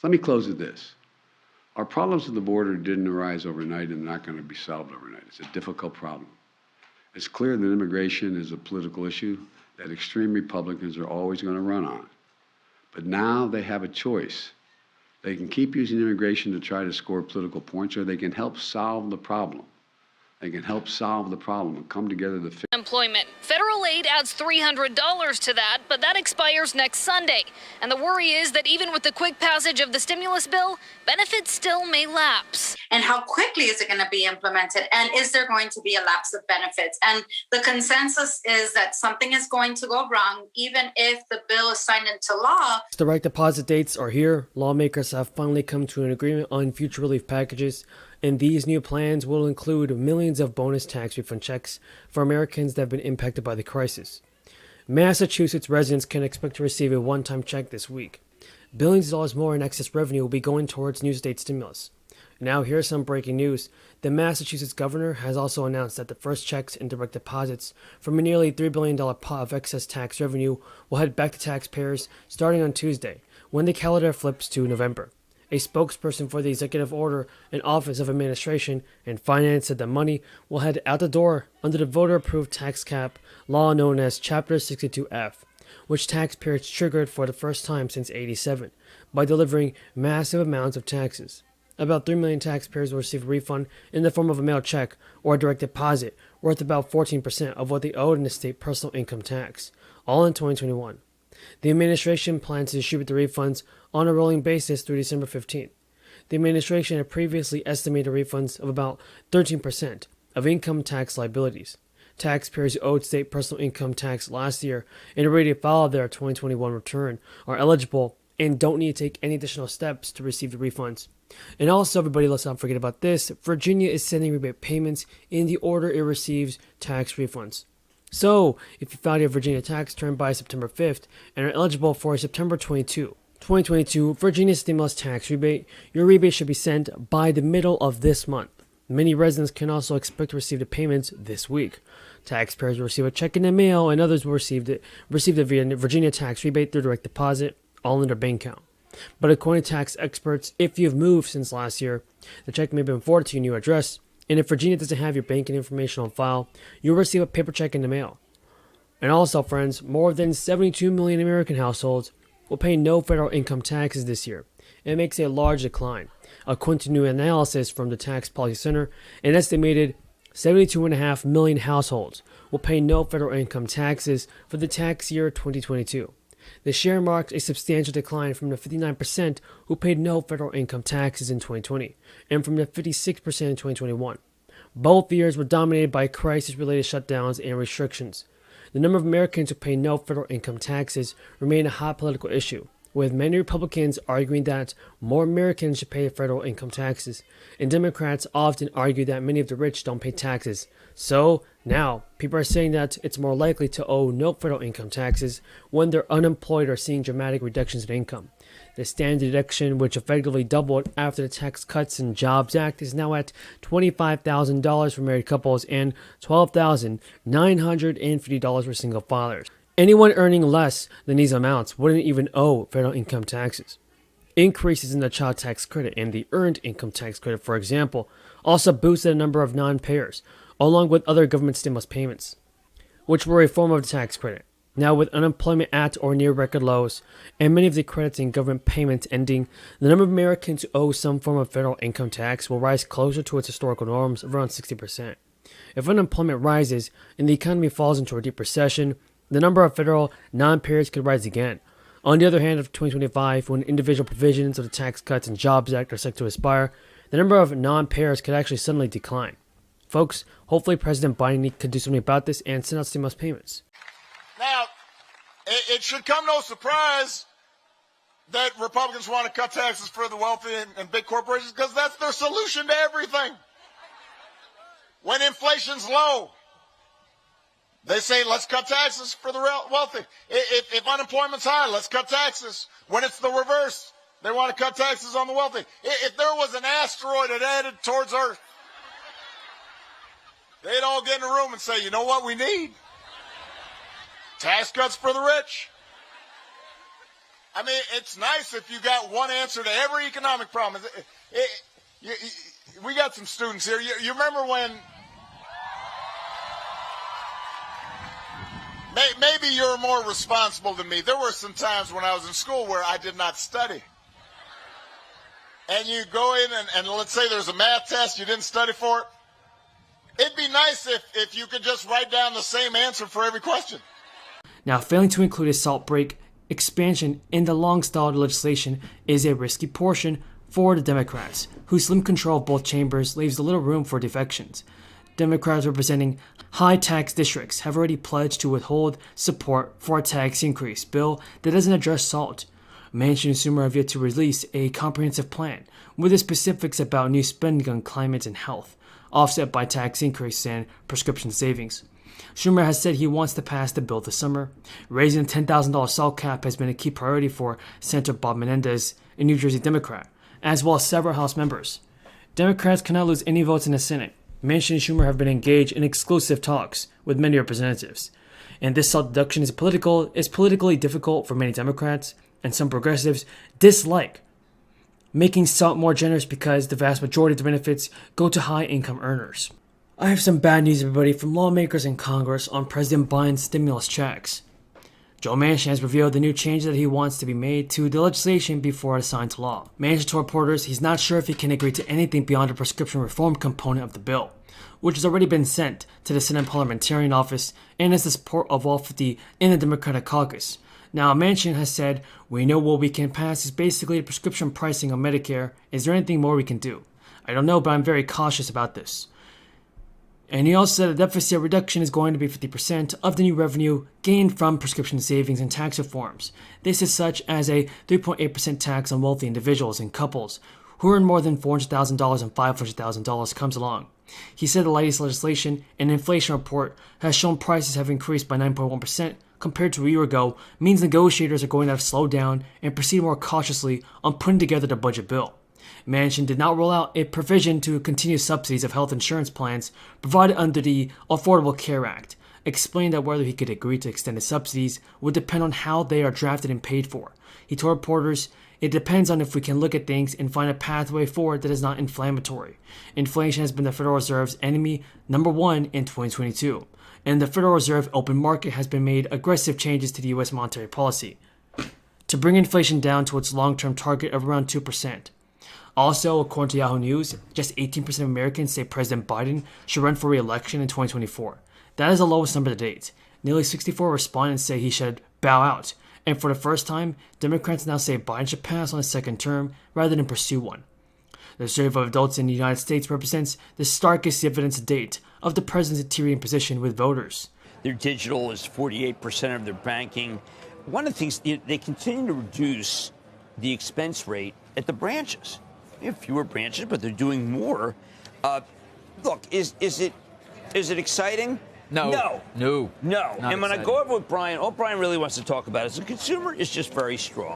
Let me close with this. Our problems at the border didn't arise overnight and not going to be solved overnight. It's a difficult problem. It's clear that immigration is a political issue that extreme Republicans are always going to run on. But now they have a choice. They can keep using immigration to try to score political points, or they can help solve the problem. They can help solve the problem and come together to fix employment. Federal aid adds $300 to that, but that expires next Sunday. And the worry is that even with the quick passage of the stimulus bill, benefits still may lapse. And how quickly is it going to be implemented? And is there going to be a lapse of benefits? And the consensus is that something is going to go wrong, even if the bill is signed into law. Direct deposit dates are here. Lawmakers have finally come to an agreement on future relief packages, and these new plans will include millions of bonus tax refund checks for Americans that have been impacted by the crisis. Massachusetts residents can expect to receive a one-time check this week. Billions of dollars more in excess revenue will be going towards new state stimulus. Now here's some breaking news. The Massachusetts governor has also announced that the first checks and direct deposits from a nearly $3 billion pot of excess tax revenue will head back to taxpayers starting on Tuesday, when the calendar flips to November. A spokesperson for the executive order and Office of Administration and Finance said the money will head out the door under the voter-approved tax cap law known as Chapter 62F, which taxpayers triggered for the first time since '87 by delivering massive amounts of taxes. About 3 million taxpayers will receive a refund in the form of a mail check or a direct deposit worth about 14% of what they owed in the state personal income tax, all in 2021. The administration plans to distribute the refunds on a rolling basis through December 15th. The administration had previously estimated refunds of about 13% of income tax liabilities. Taxpayers who owed state personal income tax last year and already filed their 2021 return are eligible and don't need to take any additional steps to receive the refunds. And also, everybody, let's not forget about this. Virginia is sending rebate payments in the order it receives tax refunds. So, if you filed your Virginia tax return by September 5th and are eligible for a September 2022 Virginia stimulus tax rebate, your rebate should be sent by the middle of this month. Many residents can also expect to receive the payments this week. Taxpayers will receive a check in the mail, and others will receive the Virginia tax rebate through direct deposit, all in their bank account. But according to tax experts, if you've moved since last year, the check may be forwarded to your new address. And if Virginia doesn't have your banking information on file, you'll receive a paper check in the mail. And also, friends, more than 72 million American households will pay no federal income taxes this year. It makes a large decline. According to new analysis from the Tax Policy Center, an estimated 72.5 million households will pay no federal income taxes for the tax year 2022. The share marks a substantial decline from the 59% who paid no federal income taxes in 2020 and from the 56% in 2021. Both years were dominated by crisis-related shutdowns and restrictions. The number of Americans who pay no federal income taxes remain a hot political issue, with many Republicans arguing that more Americans should pay federal income taxes, and Democrats often argue that many of the rich don't pay taxes. So now, people are saying that it's more likely to owe no federal income taxes when they're unemployed or seeing dramatic reductions in income. The standard deduction, which effectively doubled after the Tax Cuts and Jobs Act, is now at $25,000 for married couples and $12,950 for single filers. Anyone earning less than these amounts wouldn't even owe federal income taxes. Increases in the child tax credit and the earned income tax credit, for example, also boosted the number of non-payers, along with other government stimulus payments, which were a form of the tax credit. Now, with unemployment at or near record lows, and many of the credits and government payments ending, the number of Americans who owe some form of federal income tax will rise closer to its historical norms of around 60%. If unemployment rises and the economy falls into a deep recession, the number of federal non-payers could rise again. On the other hand, of 2025, when individual provisions of the Tax Cuts and Jobs Act are set to expire, the number of non-payers could actually suddenly decline. Folks, hopefully President Biden could do something about this and send out stimulus payments. Now, it should come no surprise that Republicans want to cut taxes for the wealthy and big corporations, because that's their solution to everything. When inflation's low, they say, let's cut taxes for the wealthy. If unemployment's high, let's cut taxes. When it's the reverse, they want to cut taxes on the wealthy. If there was an asteroid that headed towards Earth, they'd all get in a room and say, you know what we need? Tax cuts for the rich. I mean, it's nice if you got one answer to every economic problem. We got some students here. You remember when maybe you're more responsible than me. There were some times when I was in school where I did not study. And you go in and let's say there's a math test, you didn't study for it. It'd be nice if you could just write down the same answer for every question. Now, failing to include a SALT break expansion in the long-stalled legislation is a risky portion for the Democrats, whose slim control of both chambers leaves little room for defections. Democrats representing high-tax districts have already pledged to withhold support for a tax increase bill that doesn't address SALT. Manchin and Schumer have yet to release a comprehensive plan with the specifics about new spending on climate and health, offset by tax increases and prescription savings. Schumer has said he wants to pass the bill this summer. Raising the $10,000 SALT cap has been a key priority for Senator Bob Menendez, a New Jersey Democrat, as well as several House members. Democrats cannot lose any votes in the Senate. Manchin and Schumer have been engaged in exclusive talks with many representatives. And this SALT deduction is politically difficult for many Democrats, and some progressives dislike making SALT more generous because the vast majority of the benefits go to high-income earners. I have some bad news, everybody, from lawmakers in Congress on President Biden's stimulus checks. Joe Manchin has revealed the new changes that he wants to be made to the legislation before it's signed to law. Manchin told reporters he's not sure if he can agree to anything beyond the prescription reform component of the bill, which has already been sent to the Senate Parliamentarian Office and has the support of all 50 in the Democratic caucus. Now, Manchin has said, "We know what we can pass is basically the prescription pricing on Medicare. Is there anything more we can do? I don't know, but I'm very cautious about this." And he also said the deficit reduction is going to be 50% of the new revenue gained from prescription savings and tax reforms. This is such as a 3.8% tax on wealthy individuals and couples who earn more than $400,000 and $500,000 comes along. He said the latest legislation and inflation report has shown prices have increased by 9.1% compared to a year ago, means negotiators are going to have to slow down and proceed more cautiously on putting together the budget bill. Manchin did not roll out a provision to continue subsidies of health insurance plans provided under the Affordable Care Act, explained that whether he could agree to extended subsidies would depend on how they are drafted and paid for. He told reporters, "It depends on if we can look at things and find a pathway forward that is not inflammatory. Inflation has been the Federal Reserve's enemy #1 in 2022, and the Federal Reserve open market has been made aggressive changes to the U.S. monetary policy to bring inflation down to its long-term target of around 2%. Also, according to Yahoo News, just 18% of Americans say President Biden should run for re-election in 2024. That is the lowest number to date. Nearly 64 respondents say he should bow out. And for the first time, Democrats now say Biden should pass on a second term rather than pursue one. The survey of adults in the United States represents the starkest evidence to date of the president's deteriorating position with voters. Their digital is 48% of their banking. One of the things, they continue to reduce the expense rate at the branches. They have fewer branches, but they're doing more. Look, is it exciting? No. And when exciting. I go over with Brian, all Brian really wants to talk about is the consumer is just very strong.